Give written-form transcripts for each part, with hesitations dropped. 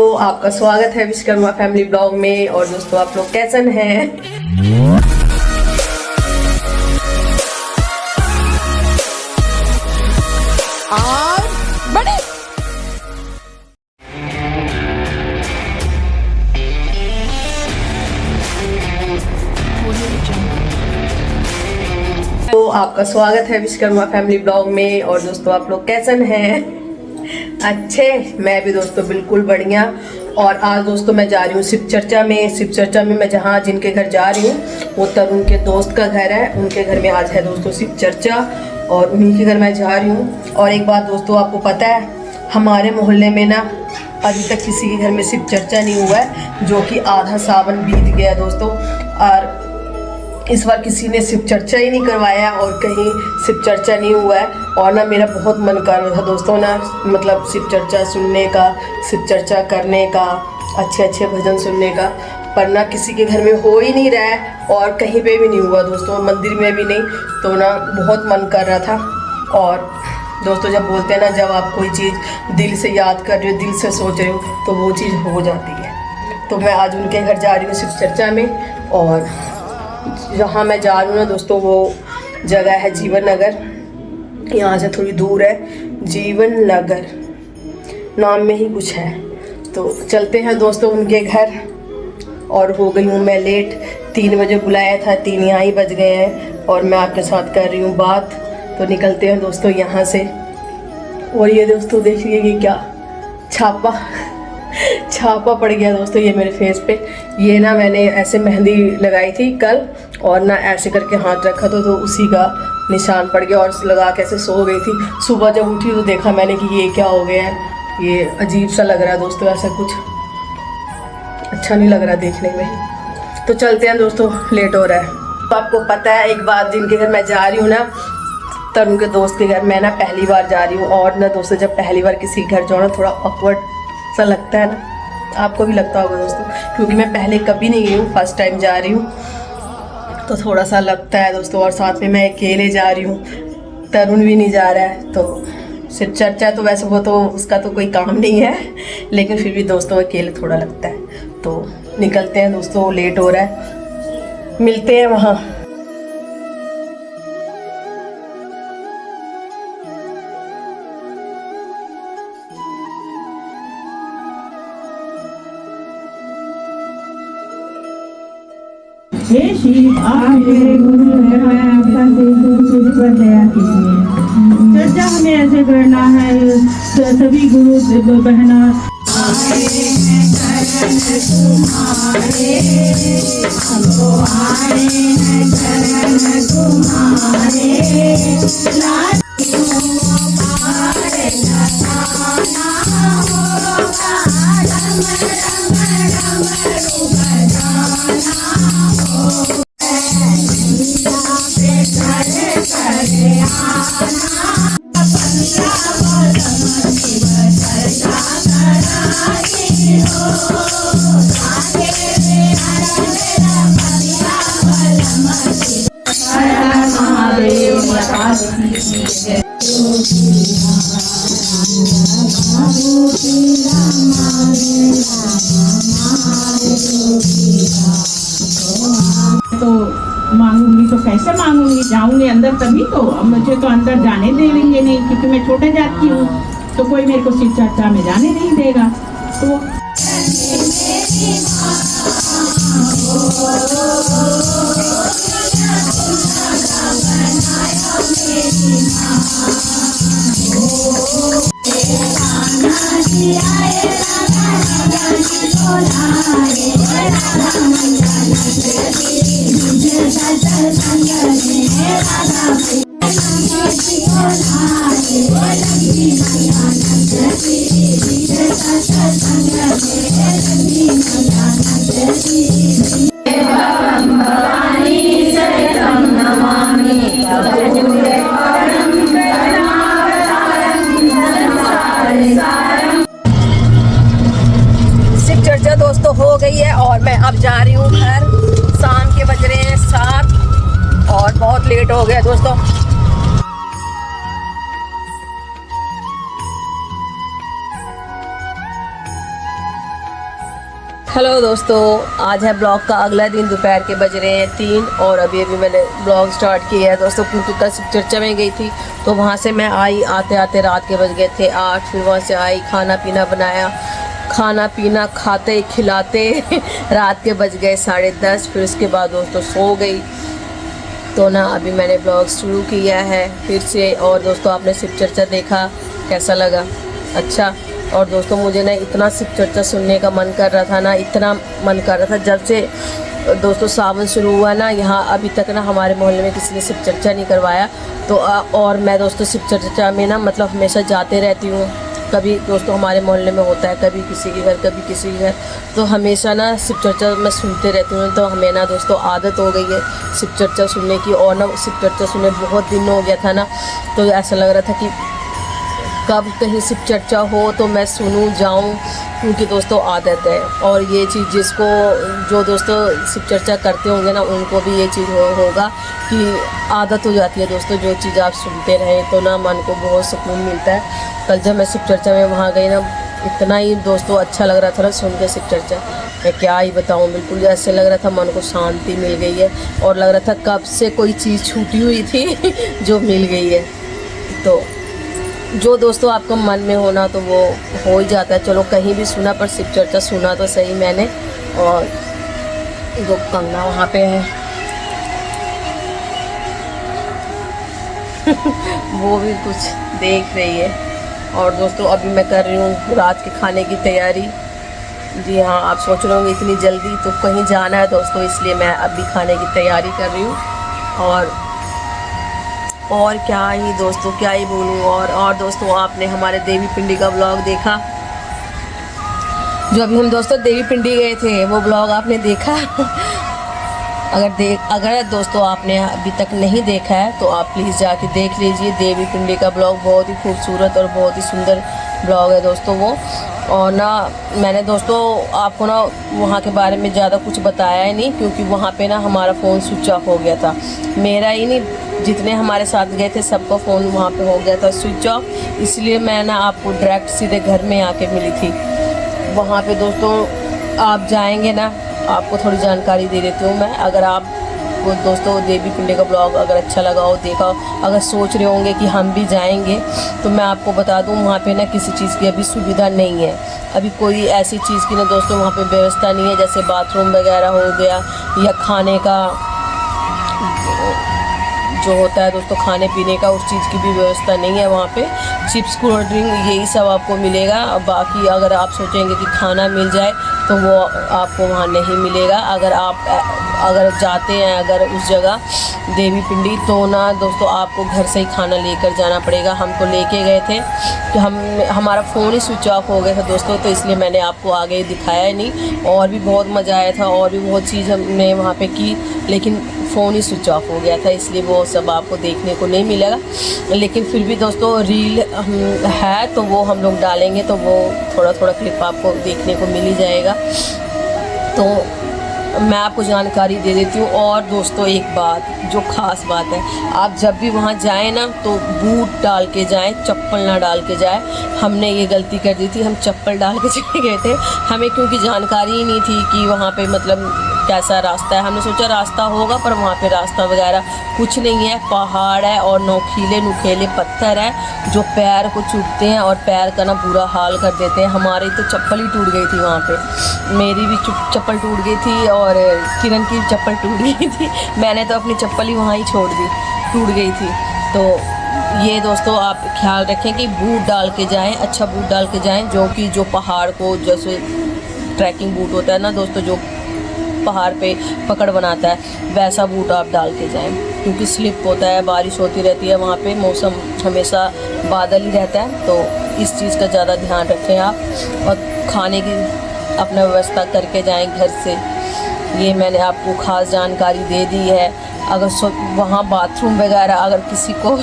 तो आपका स्वागत है विश्वकर्मा फैमिली ब्लॉग में। और दोस्तों आप लोग कैसे हैं? और बड़े तो आपका स्वागत है विश्वकर्मा फैमिली ब्लॉग में। और दोस्तों आप लोग कैसे हैं? अच्छे, मैं भी दोस्तों बिल्कुल बढ़िया। और आज दोस्तों मैं जा रही हूँ शिव चर्चा में। शिव चर्चा में मैं जहाँ जिनके घर जा रही हूँ वो तरुण के दोस्त का घर है। उनके घर में आज है दोस्तों शिव चर्चा और उन्हीं के घर मैं जा रही हूँ। और एक बात दोस्तों आपको पता है, हमारे मोहल्ले में ना अभी तक किसी के घर में शिव चर्चा नहीं हुआ है, जो कि आधा सावन बीत गया दोस्तों। और इस बार किसी ने शिव चर्चा ही नहीं करवाया और कहीं शिव चर्चा नहीं हुआ है। और ना मेरा बहुत मन कर रहा था दोस्तों ना, मतलब शिव चर्चा सुनने का, शिव चर्चा करने का, अच्छे अच्छे भजन सुनने का, पर ना किसी के घर में हो ही नहीं रहा है और कहीं पे भी नहीं हुआ दोस्तों, मंदिर में भी नहीं। तो ना बहुत मन कर रहा था। और दोस्तों जब बोलते हैं ना, जब आप कोई चीज़ दिल से याद कर रहे हो, दिल से सोच रहे हो, तो वो चीज़ हो जाती है। तो मैं आज उनके घर जा रही हूँ शिव चर्चा में। और जहाँ मैं जा रही हूँ ना दोस्तों, वो जगह है जीवन नगर। यहाँ से थोड़ी दूर है, जीवन नगर नाम में ही कुछ है। तो चलते हैं दोस्तों उनके घर। और हो गई हूँ मैं लेट, 3 बजे बुलाया था, 3 यहाँ ही बज गए हैं और मैं आपके साथ कर रही हूँ बात। तो निकलते हैं दोस्तों यहाँ से। और ये दोस्तों देखिए ये क्या छापा पड़ गया दोस्तों ये मेरे फेस पे। ये ना मैंने ऐसे मेहंदी लगाई थी कल और ना ऐसे करके हाथ रखा तो उसी का निशान पड़ गया। और लगा के ऐसे सो गई थी। सुबह जब उठी तो देखा मैंने कि ये क्या हो गया है, ये अजीब सा लग रहा है दोस्तों, ऐसा कुछ अच्छा नहीं लग रहा देखने में। तो चलते हैं दोस्तों, लेट हो रहा है। तो आपको पता है एक बात, जिनके घर मैं जा रही हूँ ना, तरुण के दोस्त के घर, मैं ना पहली बार जा रही हूँ। और ना दोस्तों जब पहली बार किसी घर जाओ ना, थोड़ा ऑकवर्ड सा लगता है ना, आपको भी लगता होगा दोस्तों, क्योंकि मैं पहले कभी नहीं गई हूँ, फर्स्ट टाइम जा रही हूँ। तो थोड़ा सा लगता है दोस्तों। और साथ में मैं अकेले जा रही हूँ, तरुण भी नहीं जा रहा है। तो शिव चर्चा तो वैसे वो तो उसका तो कोई काम नहीं है, लेकिन फिर भी दोस्तों अकेले थोड़ा लगता है। तो निकलते हैं दोस्तों, लेट हो रहा है, मिलते हैं वहाँ। हे शिव, आप मेरे गुरु हैं, मैं आपका मुझ पर दया कीजिए। चर्चा हमें ऐसे करना है, सभी गुरु बहना तो मांगूंगी तो कैसे मांगूंगी, जाऊंगी अंदर तभी तो। अब मुझे तो अंदर जाने देंगे नहीं, क्योंकि मैं छोटे जात की हूँ। तो कोई मेरे को शिव चर्चा में जाने नहीं देगा। तो शिव चर्चा दोस्तों हो गई है और मैं अब जा रही हूँ घर। शाम के बज रहे हैं 7 और बहुत लेट हो गया दोस्तों। हेलो दोस्तों, आज है ब्लॉग का अगला दिन। दोपहर के बज रहे हैं 3 और अभी मैंने ब्लॉग स्टार्ट किया है दोस्तों, क्योंकि कल चर्चा में गई थी तो वहाँ से मैं आई, आते आते रात के बज गए थे 8। फिर वहाँ से आई, खाना पीना बनाया, खाना पीना खाते खिलाते रात के बज गए 10:30। फिर उसके बाद दोस्तों सो गई। तो ना अभी मैंने ब्लॉग शुरू किया है फिर से। और दोस्तों आपने शिव चर्चा देखा, कैसा लगा? अच्छा। और दोस्तों मुझे ना इतना शिव चर्चा सुनने का मन कर रहा था ना, इतना मन कर रहा था। जब से दोस्तों सावन शुरू हुआ ना, यहाँ अभी तक ना हमारे मोहल्ले में किसी ने शिव चर्चा नहीं करवाया। तो और मैं दोस्तों शिव चर्चा में ना मतलब हमेशा जाते रहती हूँ। कभी दोस्तों हमारे मोहल्ले में होता है, कभी किसी के घर, कभी किसी के घर, तो हमेशा ना शिव चर्चा मैं सुनते रहती हूँ। तो हमें ना दोस्तों आदत हो गई है शिव चर्चा सुनने की। और ना शिव चर्चा सुने बहुत दिन हो गया था ना, तो ऐसा लग रहा था कि कब कहीं शिव चर्चा हो तो मैं सुनूं जाऊं, क्योंकि दोस्तों आदत है। और ये चीज़ जिसको जो दोस्तों शिव चर्चा करते होंगे ना, उनको भी ये चीज़ होगा कि आदत हो जाती है दोस्तों। जो चीज़ आप सुनते रहें तो ना मन को बहुत सुकून मिलता है। कल जब मैं शिव चर्चा में वहाँ गई ना, इतना ही दोस्तों अच्छा लग रहा था ना सुन के शिव चर्चा, मैं क्या ही बताऊँ। बिल्कुल ऐसे लग रहा था मन को शांति मिल गई है, और लग रहा था कब से कोई चीज़ छूटी हुई थी जो मिल गई है। तो जो दोस्तों आपको मन में होना तो वो हो ही जाता है। चलो कहीं भी सुना, पर शिव चर्चा सुना तो सही मैंने। और वो कंगना वहाँ पे है वो भी कुछ देख रही है। और दोस्तों अभी मैं कर रही हूँ रात के खाने की तैयारी। जी हाँ, आप सोच रहे होंगे इतनी जल्दी, तो कहीं जाना है दोस्तों, इसलिए मैं अभी खाने की तैयारी कर रही हूँ। और क्या ही दोस्तों, क्या ही बोलूँ। और दोस्तों आपने हमारे देवी पिंडी का ब्लॉग देखा? जो अभी हम दोस्तों देवी पिंडी गए थे, वो ब्लॉग आपने देखा? अगर दोस्तों आपने अभी तक नहीं देखा है तो आप प्लीज़ जाके देख लीजिए। देवी पिंडी का ब्लॉग बहुत ही खूबसूरत और बहुत ही सुंदर ब्लॉग है दोस्तों वो। और ना मैंने दोस्तों आपको ना वहाँ के बारे में ज़्यादा कुछ बताया ही नहीं, क्योंकि वहाँ पे ना हमारा फ़ोन स्विच ऑफ हो गया था। मेरा ही नहीं, जितने हमारे साथ गए थे सबका फ़ोन वहाँ पे हो गया था स्विच ऑफ। इसलिए मैं ना आपको डायरेक्ट सीधे घर में आके मिली थी। वहाँ पे दोस्तों आप जाएंगे ना, आपको थोड़ी जानकारी दे देती हूँ मैं। अगर आप वो दोस्तों देवी पिंडी का ब्लॉग अगर अच्छा लगा हो, देखा हो, अगर सोच रहे होंगे कि हम भी जाएंगे, तो मैं आपको बता दूँ वहाँ पे ना किसी चीज़ की अभी सुविधा नहीं है। अभी कोई ऐसी चीज़ की ना दोस्तों वहाँ पे व्यवस्था नहीं है, जैसे बाथरूम वगैरह हो गया, या खाने का जो होता है दोस्तों खाने पीने का, उस चीज़ की भी व्यवस्था नहीं है वहाँ पे। चिप्स, कोल्ड ड्रिंक, यही सब आपको मिलेगा। बाकी अगर आप सोचेंगे कि खाना मिल जाए तो वो आपको वहाँ नहीं मिलेगा। अगर जाते हैं अगर उस जगह देवी पिंडी, तो ना दोस्तों आपको घर से ही खाना लेकर जाना पड़ेगा। हम तो लेके गए थे, तो हमारा फ़ोन ही स्विच ऑफ हो गया था दोस्तों, तो इसलिए मैंने आपको आगे दिखाया ही नहीं। और भी बहुत मज़ा आया था, और भी बहुत चीज़ हमने वहाँ पे की, लेकिन फ़ोन ही स्विच ऑफ हो गया था, इसलिए वो सब आपको देखने को नहीं मिलेगा। लेकिन फिर भी दोस्तों रील है तो वो हम लोग डालेंगे, तो वो थोड़ा थोड़ा क्लिप आपको देखने को मिल ही जाएगा। तो मैं आपको जानकारी दे देती हूँ। और दोस्तों एक बात, जो ख़ास बात है, आप जब भी वहाँ जाएं ना तो बूट डाल के जाएं, चप्पल ना डाल के जाएं। हमने ये गलती कर दी थी, हम चप्पल डाल के चले गए थे। हमें क्योंकि जानकारी ही नहीं थी कि वहाँ पे मतलब कैसा रास्ता है। हमने सोचा रास्ता होगा, पर वहाँ पे रास्ता वगैरह कुछ नहीं है। पहाड़ है और नोकीले नुकीले पत्थर है जो पैर को चुभते हैं और पैर का ना बुरा हाल कर देते हैं। हमारी तो चप्पल ही टूट गई थी वहाँ पे। मेरी भी चप्पल टूट गई थी और किरण की चप्पल टूट गई थी। मैंने तो अपनी चप्पल ही वहाँ ही छोड़ दी, टूट गई थी। तो ये दोस्तों आप ख्याल रखें कि बूट डाल के जाएं, अच्छा बूट डाल के जाएं, जो पहाड़ को, जैसे ट्रैकिंग बूट होता है ना दोस्तों, जो पहाड़ पे पकड़ बनाता है, वैसा बूट आप डाल के जाएं, क्योंकि स्लिप होता है, बारिश होती रहती है वहाँ पे, मौसम हमेशा बादल ही रहता है। तो इस चीज़ का ज़्यादा ध्यान रखें आप। और खाने की अपना व्यवस्था करके जाएं घर से, ये मैंने आपको ख़ास जानकारी दे दी है। अगर वहाँ बाथरूम वगैरह अगर किसी को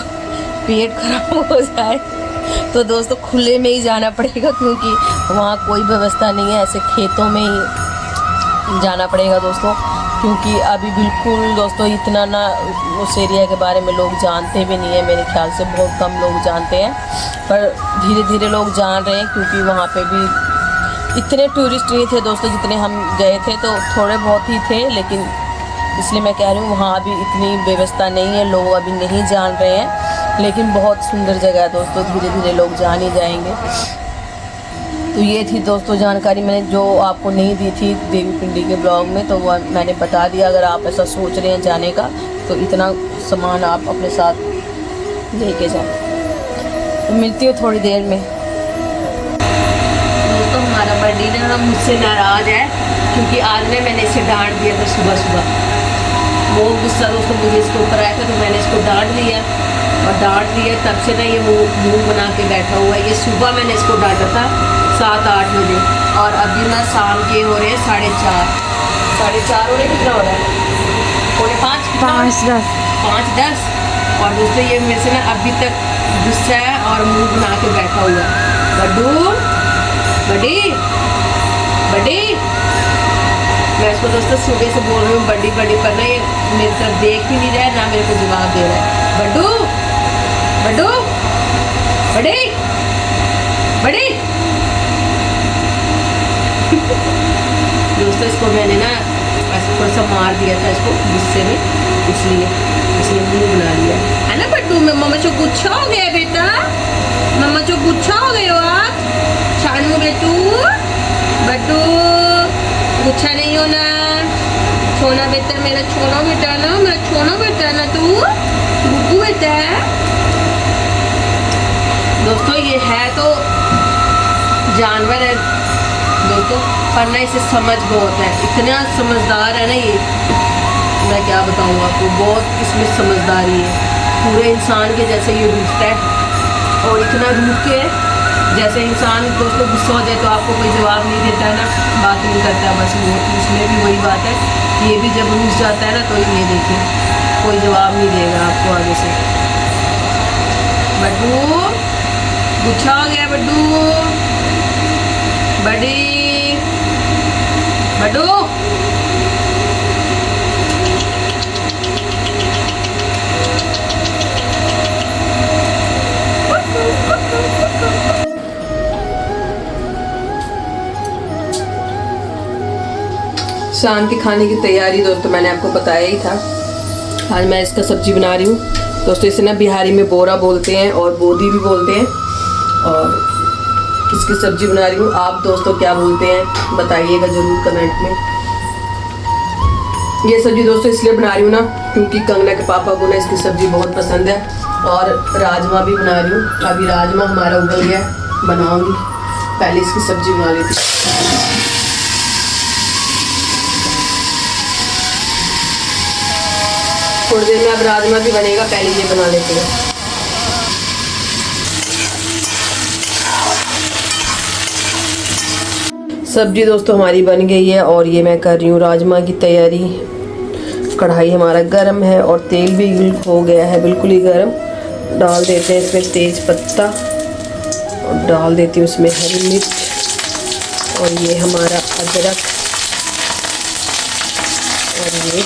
पेट खराब हो जाए तो दोस्तों खुले में ही जाना पड़ेगा, क्योंकि वहाँ कोई व्यवस्था नहीं है, ऐसे खेतों में ही जाना पड़ेगा दोस्तों। क्योंकि अभी बिल्कुल दोस्तों इतना ना उस एरिया के बारे में लोग जानते भी नहीं है, मेरे ख्याल से बहुत कम लोग जानते हैं, पर धीरे धीरे लोग जान रहे हैं, क्योंकि वहाँ पे भी इतने टूरिस्ट नहीं थे दोस्तों जितने हम गए थे, तो थोड़े बहुत ही थे, लेकिन इसलिए मैं कह रही हूँ वहाँ अभी इतनी व्यवस्था नहीं है, लोग अभी नहीं जान रहे हैं, लेकिन बहुत सुंदर जगह है दोस्तों, धीरे धीरे लोग जान ही जाएंगे। तो ये थी दोस्तों जानकारी मैंने जो आपको नहीं दी थी देवी पिंडी के ब्लॉग में, तो वो मैंने बता दिया। अगर आप ऐसा सोच रहे हैं जाने का तो इतना सामान आप अपने साथ लेके जाएं। तो मिलती हूँ थोड़ी देर में। दोस्तों हमारा बर्थडे ना मुझसे नाराज़ है क्योंकि आज ने मैंने इसे डांट दिया था सुबह सुबह। वो गुस्सा दोस्तों मुझे इसके ऊपर आया था, तो मैंने इसको डांट दिया और डांट दिया तब से ना ये मुँह बना के बैठा हुआ है। ये सुबह मैंने इसको डांटा था 7-8 बजे और अभी ना शाम के हो रहे हैं 4:30 हो रहे। कितना हो रहा है? 4:45 5:10। और दोस्तों ये मेरे से ना अभी तक गुस्सा है और मुंह बना के बैठा हुआ है। बड्डू बड़ी बड़ी, मैं इसको दोस्तों सुबह से बोल रही हूँ बड़ी बड़ी, पर ना ये मेरी तरफ देख ही नहीं रहा है, ना मेरे को जवाब दे रहा है। बड्डू बड्डू बड़ी बड़ी। दोस्तों इसको मैंने ना ऐसे थोड़ा सा मार दिया था इसको गुस्से में, इसलिए मुंह बना लिया है ना। बड्डू में मम्मा जो गुच्छा हो गया बेटा, मम्मा जो गुच्छा हो गए हो आप शानू बेटू। बड्डू गुच्छा नहीं होना, छोना बेटा मेरा, छोना बेटा ना, मेरा छोना बेटा ना, तू गुड्डू बेटा है। दोस्तों ये है तो जानवर है दोस्तों, पर ना इसे समझ बहुत है, इतना समझदार है ना ये, मैं क्या बताऊँ आपको, बहुत इसमें समझदारी है। पूरे इंसान के जैसे ये रूठता है और इतना रूठ के जैसे इंसान दोस्तों गुस्सा हो जाए तो आपको कोई जवाब नहीं देता है ना, बात नहीं करता, बस वो उसमें भी वही बात है। ये भी जब रूठ जाता है ना तो ये देखिए कोई जवाब नहीं देगा आपको आगे से। बड्डू गुच्छा हो गया, बड्डू बड़ी बड्डू। शाम के खाने की तैयारी दोस्तों मैंने आपको बताया ही था। आज मैं इसका सब्जी बना रही हूँ दोस्तों। इसे ना बिहारी में बोरा बोलते हैं और बोदी भी बोलते हैं, और इसकी सब्जी बना रही हूँ। आप दोस्तों क्या बोलते हैं बताइएगा ज़रूर कमेंट में। ये सब्जी दोस्तों इसलिए बना रही हूँ ना क्योंकि कंगना के पापा को ना इसकी सब्जी बहुत पसंद है, और राजमा भी बना रही हूँ। अभी राजमा हमारा उबल गया, बनाऊँगी, पहले इसकी सब्जी बना लेती हूँ। थोड़ी देर में अब राजमा भी बनेगा, पहले ये बना लेते हैं। सब्जी दोस्तों हमारी बन गई है और ये मैं कर रही हूँ राजमा की तैयारी। कढ़ाई हमारा गर्म है और तेल भी हो गया है बिल्कुल ही गर्म। डाल देते हैं इसमें तेज पत्ता और डाल देती हूँ इसमें हरी मिर्च और ये हमारा अदरक और ये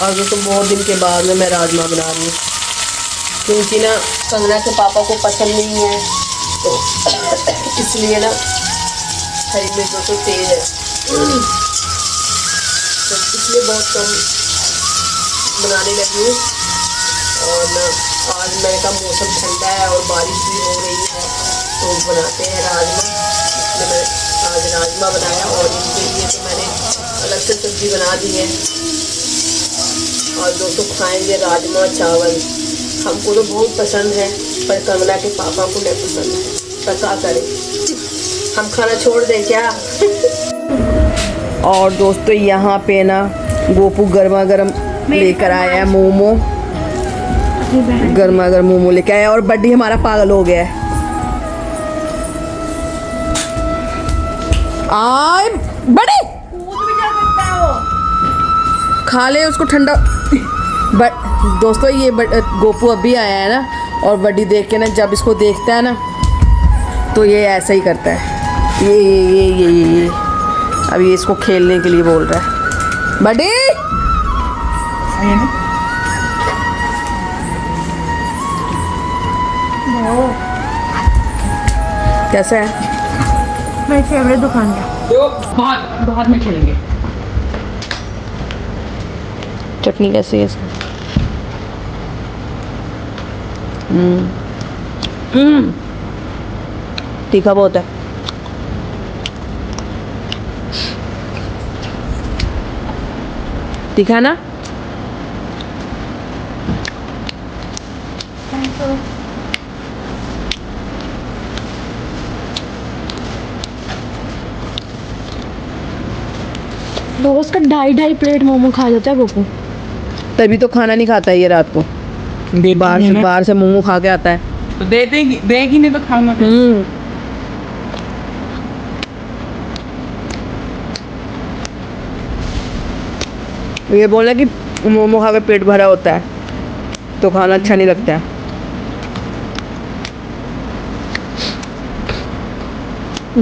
और दोस्तों बहुत दिन के बाद में मैं राजमा बना रही हूँ क्योंकि ना कंगना के पापा को पसंद नहीं है, तो इसलिए ना हरी मिर्च दोस्तों तेज है तो इसलिए बहुत कम बनाने लगी हूँ। और ना आज मैंने कहा मौसम ठंडा है और बारिश भी हो रही है तो बनाते हैं राजमा, इसलिए मैं आज राजमा बनाया। और इनके लिए तो मैंने अलग से सब्ज़ी बना दी है। और दोस्तों खाएंगे राजमा चावल, हमको तो बहुत पसंद है पर कंगना के पापा को नहीं पसंद है, तो क्या करें, हम खाना छोड़ दें क्या। और दोस्तों यहाँ पे ना गोपू गर्मा गर्म लेकर आया है मोमो, गर्मा गर्म मोमो लेकर आया और बड्डी हमारा पागल हो गया है। आए बड़े खा ले उसको ठंडा। बट दोस्तों ये गोपू अभी आया है ना, और बड्डी देख के ना जब इसको देखता है ना तो ये ऐसा ही करता है, ये अब ये इसको खेलने के लिए बोल रहा है। बड्डी कैसा है? मेरी फेवरेट दुकान है। बाद में खेलेंगे। चटनी कैसी है इसकी? तीखा बहुत है। तीखा ना? रोज का 2.5 प्लेट मोमो खा जाता है गोपू। तभी तो खाना नहीं खाता है ये रात को। बाहर से मोमो खा के आता है। तो देगी नहीं तो खाऊंगा। ये बोला कि मोमो खा के पेट भरा होता है तो खाना अच्छा नहीं लगता है।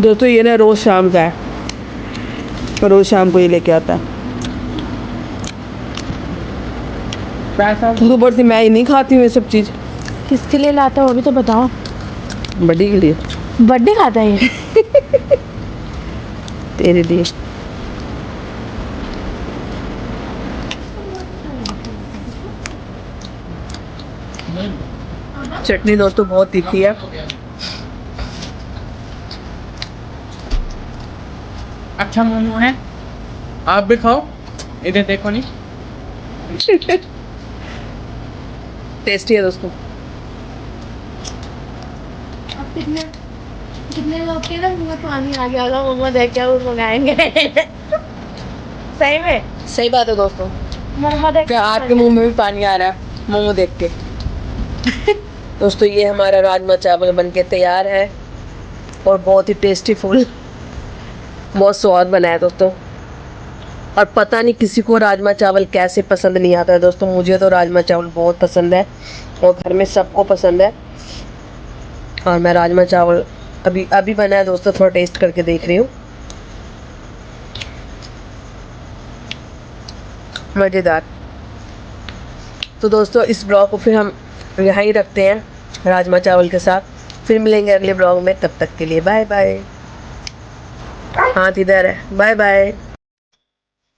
दोस्तों ये ना रोज शाम का है, रोज शाम को ये लेके आता है। सुबह से मैं ही नहीं खाती हूँ ये सब चीज़। किसके लिए लाता है वो भी तो बताओ। बड़ी के लिए। बर्थडे खाता है ये। तेरे लिए। चटनी दोस्तों बहुत तीखी है। अच्छा मोमो है, आप भी खाओ। इधर देखो नहीं। टेस्टी है दोस्तों। अब कितने लोग के ना मुंह में पानी आ गया होगा मोमो देख के, वो मंगाएंगे। सही में सही बात है दोस्तों। मोमो देख क्या आपके मुंह में भी पानी आ रहा है मोमो देख के? दोस्तों ये हमारा राजमा चावल बनके तैयार है और बहुत ही टेस्टी फुल, बहुत स्वाद बना है दोस्तों। और पता नहीं किसी को राजमा चावल कैसे पसंद नहीं आता है दोस्तों। मुझे तो राजमा चावल बहुत पसंद है और घर में सबको पसंद है। और मैं राजमा चावल अभी बना है दोस्तों, थोड़ा टेस्ट करके देख रही हूँ। मज़ेदार। तो दोस्तों इस ब्लॉग को फिर हम यहाँ ही रखते हैं राजमा चावल के साथ। फिर मिलेंगे अगले ब्लॉग में, तब तक के लिए बाय बाय। हाथ इधर है, बाय बाय।